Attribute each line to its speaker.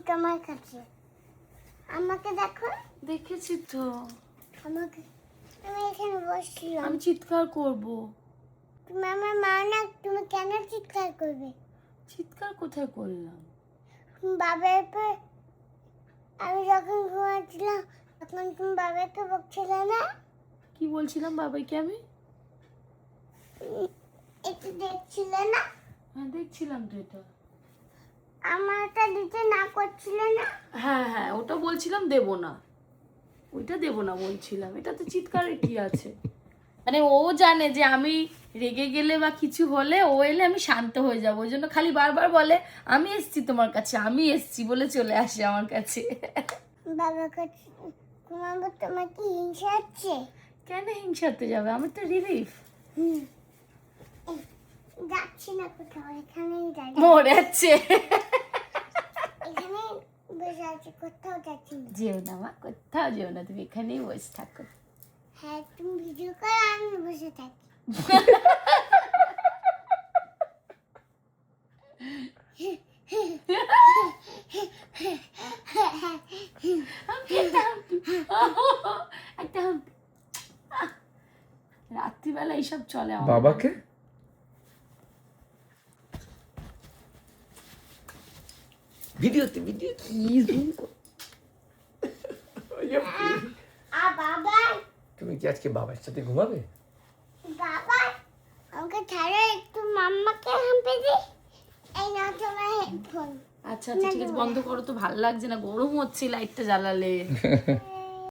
Speaker 1: তোমার কাছে। আমাকে দেখো।
Speaker 2: দেখেছি তো।
Speaker 1: আমাকে আমি এখানে বসছিলাম।
Speaker 2: আমি চিৎকার করব।
Speaker 1: তুমি আমার মা না, তুমি কেন চিৎকার করবে?
Speaker 2: চিৎকার কোথায় করলাম?
Speaker 1: বাবার পর আমি যখন ঘুমাচ্ছিলাম তখন তুমি বাবাকে বকছিলে না?
Speaker 2: কি বলছিলাম বাবাইকে আমি?
Speaker 1: একটু দেখছিলে না?
Speaker 2: হ্যাঁ দেখছিলাম তো এটা।
Speaker 1: আমারটা দিতে না করছিলে না?
Speaker 2: হ্যাঁ হ্যাঁ, ওটা বলছিলাম দেব না, ওইটা দেব না বলছিলাম। এটাতে চিৎকারের কি আছে? মানে ও জানে যে আমি রেগে গেলে বা কিছু হলে ও এলে আমি শান্ত হয়ে যাবো, ওই জন্য খালি বারবার বলে আমি এসছি তোমার কাছে, আমি এসছি বলে চলে আসে আমার কাছে।
Speaker 1: বাবার কাছে ঘুমাবো, তোমার কি হিংসা হচ্ছে?
Speaker 2: কেন হিংসাতে যাবে? আমি তো রিলিফ।
Speaker 1: যাচ্ছি না কোথাও, এখানেই দাঁড়িয়ে।
Speaker 2: মরে যাচ্ছে।
Speaker 1: এখানেই বসে আছি, কোথাও যাচ্ছি না।
Speaker 2: যেও না মা, কোথাও যেও না, তুমি এখানেই বসে থাকো।
Speaker 1: হ্যাঁ, তুমি ভিডিও করো, আমি বসে থাকি।
Speaker 2: রাত্রিবেলা এইসব চলে আমার।
Speaker 3: বাবাকে ভিডিওতে
Speaker 2: কি জুম
Speaker 1: আর বাবা,
Speaker 3: তুমি কি আজকে বাবার সাথে ঘুমাবে?
Speaker 1: বাবা আমাকে ছাড়ো, একটু মাম্মাকে হাঁপে দি। এই নাও তোমার হেডফোন।
Speaker 2: আচ্ছা আচ্ছা ঠিক আছে, বন্ধ করো তো, ভালো লাগছে না, গরম হচ্ছে লাইটটা জ্বালালে।